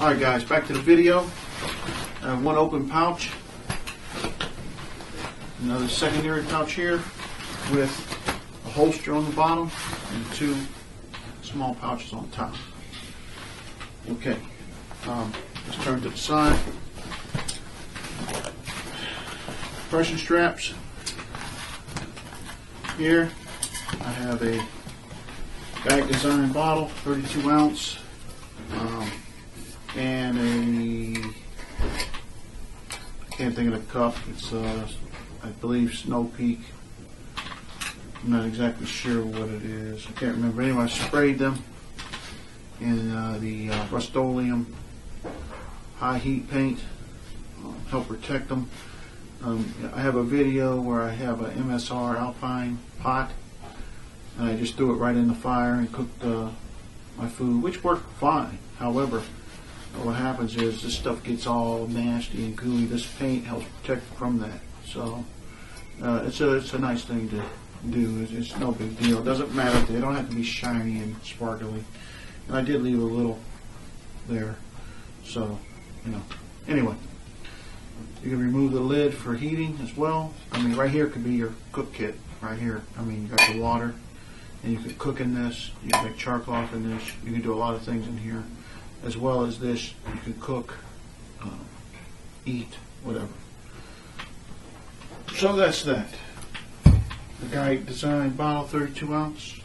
Alright guys, back to the video. I have one open pouch, another secondary pouch here with a holster on the bottom and two small pouches on top. Okay, let's turn to the side. Compression straps. Here I have a Bag Design bottle, 32 ounce, and I can't think of the cup. It's I believe Snow Peak. I'm not exactly sure what it is. I can't remember. Anyway, I sprayed them in the Rust-Oleum high heat paint, help protect them. I have a video where I have an MSR Alpine pot, and I just threw it right in the fire and cooked my food, which worked fine. However, what happens is this stuff gets all nasty and gooey. This paint helps protect from that. So it's a nice thing to do. It's no big deal. It doesn't matter. They don't have to be shiny and sparkly. And I did leave a little there. So, anyway. You can remove the lid for heating as well. I mean, right here could be your cook kit. Right here. I mean, you got the water, and you can cook in this. You can make char cloth in this. You can do a lot of things in here. As well as this, you can cook, eat, whatever. So that's that. The Bag Design bottle, 32 ounce.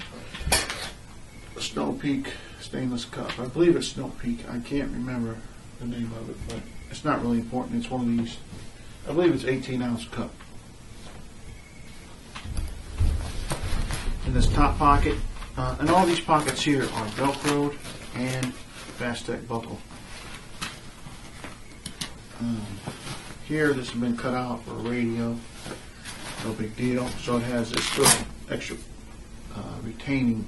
Snow Peak stainless cup. I believe it's Snow Peak. I can't remember the name of it, but it's not really important. It's one of these. I believe it's 18 ounce cup. In this top pocket, and all these pockets here are Velcroed and Fastech buckle. Here, this has been cut out for a radio. No big deal. So it has this little extra retaining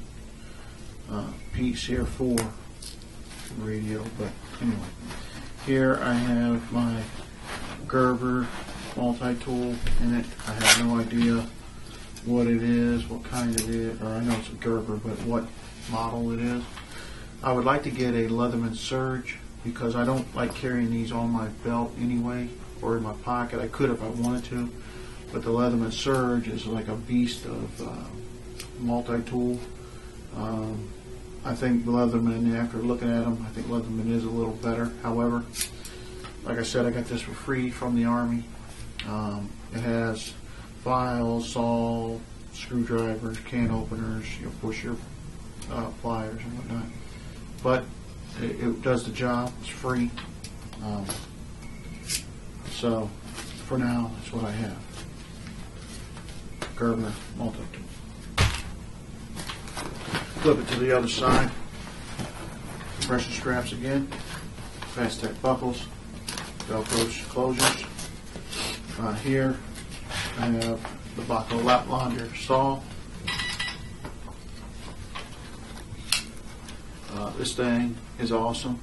piece here for the radio. But anyway, here I have my Gerber multi-tool in it. I have no idea what it is, what kind it is, or I know it's a Gerber, but what model it is. I would like to get a Leatherman Surge because I don't like carrying these on my belt anyway or in my pocket. I could if I wanted to, but the Leatherman Surge is like a beast of multi-tool. I think Leatherman, after looking at them, I think Leatherman is a little better. However, like I said, I got this for free from the Army. It has files, saw, screwdrivers, can openers, push your pliers and whatnot. But it does the job. It's free. So for now, that's what I have. Gerber multi-tool. Flip it to the other side. Compression straps again. Fastech buckles. Velcro closures. Here I have the Bahco Laplander saw. This thing is awesome.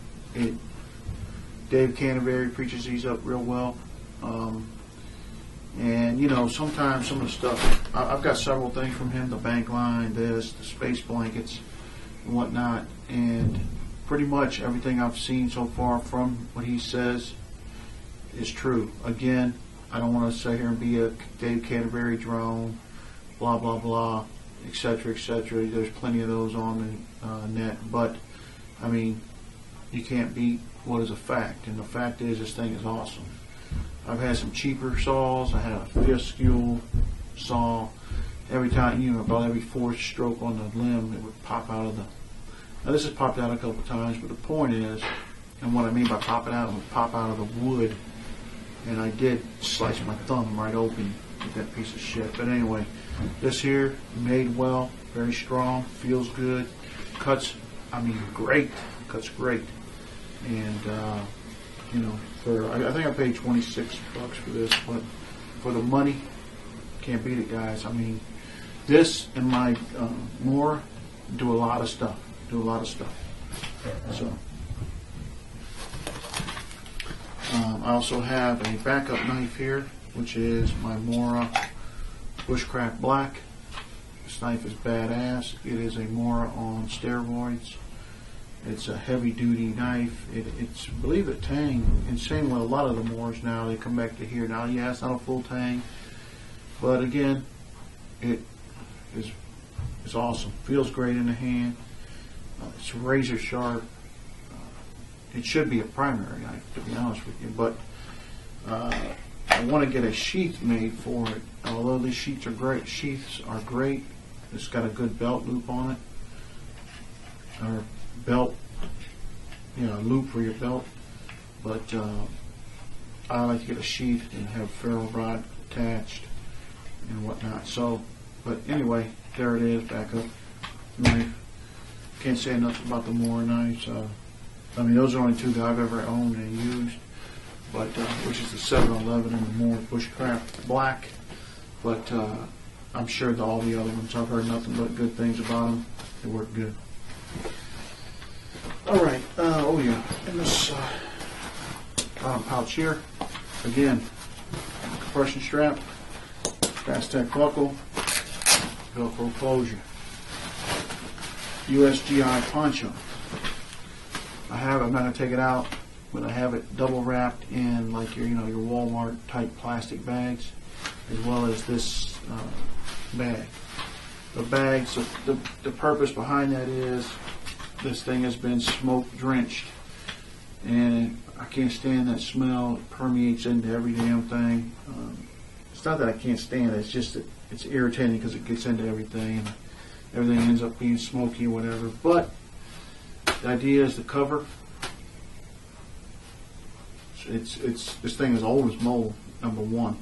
Dave Canterbury preaches these up real well. And sometimes some of the stuff, I've got several things from him, the bank line, the space blankets and whatnot, and pretty much everything I've seen so far from what he says is true. Again, I don't want to sit here and be a Dave Canterbury drone, blah blah blah, etc. etc. There's plenty of those on the net, but I mean, you can't beat what is a fact, and the fact is this thing is awesome. I've had some cheaper saws. I had a Fiskeuel saw. Every time, about every fourth stroke on the limb, it would pop out of the. Now this has popped out a couple times, but the point is, and what I mean by popping out, it would pop out of the wood, and I did slice my thumb right open with that piece of shit. But anyway, this here, made well, very strong, feels good, cuts. I mean, great, cuts great, and I think I paid $26 for this, but for the money, can't beat it, guys. I mean, this and my Mora do a lot of stuff. So, I also have a backup knife here, which is my Mora Bushcraft Black. This knife is badass. It is a Mora on steroids. It's a heavy-duty knife. It's, I believe, a tang. And same with a lot of the Moors now. They come back to here now. Yeah, it's not a full tang, but again, it is awesome. Feels great in the hand. It's razor sharp. It should be a primary knife, to be honest with you, but I want to get a sheath made for it. Although these sheaths are great. It's got a good belt loop on it, or belt, loop for your belt. But I like to get a sheath and have ferro rod attached and whatnot. So, but anyway, there it is, backup knife. Can't say enough about the Moor knives. I mean, those are only two that I've ever owned and used, but which is the 711 and the Moor Bushcraft Black. But I'm sure that all the other ones, I've heard nothing but good things about them. They work good. All right. Oh yeah. In this bottom pouch here, again, compression strap, Fastech buckle, Velcro closure, USGI poncho. I'm not going to take it out, but I have it double wrapped in like your Walmart type plastic bags, as well as this bag. The bag, so the purpose behind that is this thing has been smoke drenched, and I can't stand that smell. It permeates into every damn thing. It's not that I can't stand it, it's just that it's irritating because it gets into everything, and everything ends up being smoky or whatever. But the idea is the cover. This thing is old as mold, number one.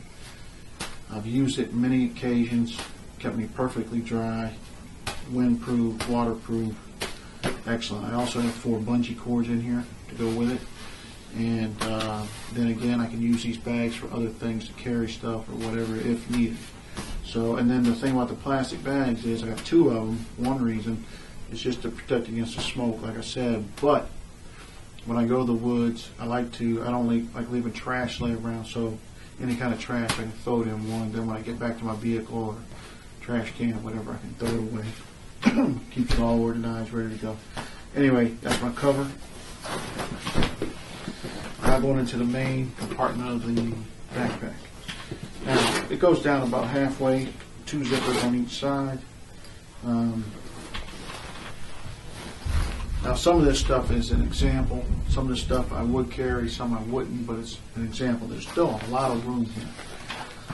I've used it many occasions, kept me perfectly dry, windproof, waterproof, excellent. I also have 4 bungee cords in here to go with it. And then again, I can use these bags for other things, to carry stuff or whatever if needed. So, and then the thing about the plastic bags is I got 2 of them. One reason is just to protect against the smoke, like I said. But when I go to the woods, I don't like leaving trash lay around. So any kind of trash, I can throw it in one. Then when I get back to my vehicle or trash can or whatever, I can throw it away. Keeps it all organized, ready to go. Anyway, that's my cover. Now going into the main compartment of the backpack. Now it goes down about halfway, 2 zippers on each side. Now some of this stuff is an example. Some of this stuff I would carry, some I wouldn't, but it's an example. There's still a lot of room here.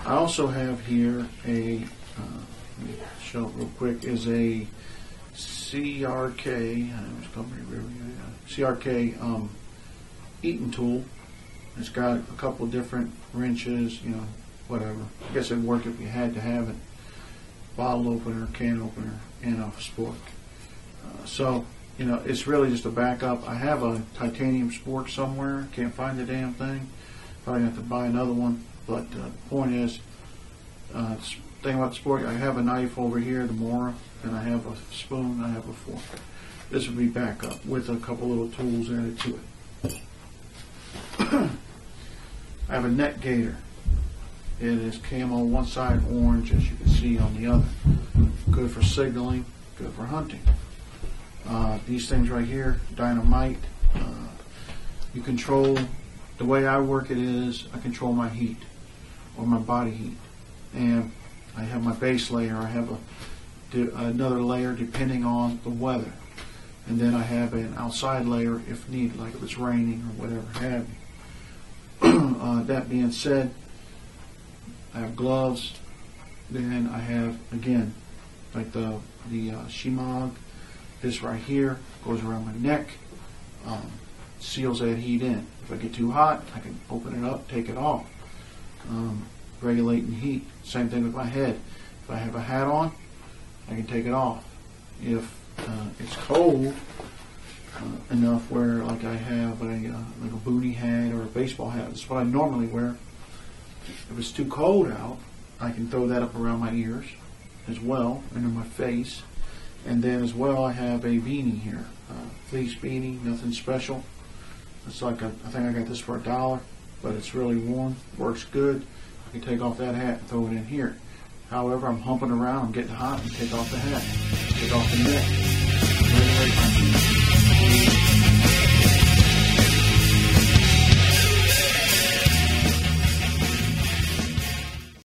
I also have here a, let me show it real quick, is a CRK eating tool. It's got a couple different wrenches, whatever. I guess it'd work if you had to have it. Bottle opener, can opener, and a spork. So, it's really just a backup. I have a titanium spork somewhere. Can't find the damn thing. Probably have to buy another one. But the point is, thing about the spork, I have a knife over here, the Mora, and I have a spoon, I have a fork. This would be backup with a couple little tools added to it. I have a net gator. It is camo one side, orange, as you can see on the other. Good for signaling, good for hunting. These things right here, dynamite. You control, the way I work it is, I control my heat, or my body heat. And I have my base layer, I have another layer depending on the weather. And then I have an outside layer if needed, like if it's raining or whatever have you. That being said, I have gloves. Then I have, again, like the Shimag. This right here goes around my neck, seals that heat in. If I get too hot, I can open it up, take it off. Regulating heat. Same thing with my head. If I have a hat on, I can take it off. If it's cold enough where, like I have like a booty hat or a baseball hat, that's what I normally wear. If it's too cold out, I can throw that up around my ears as well, and in my face. And then as well, I have a beanie here, fleece beanie, nothing special. It's like I think I got this for $1, but it's really warm, works good. I can take off that hat and throw it in here. However, I'm humping around, I'm getting hot, and take off the hat, take off the neck.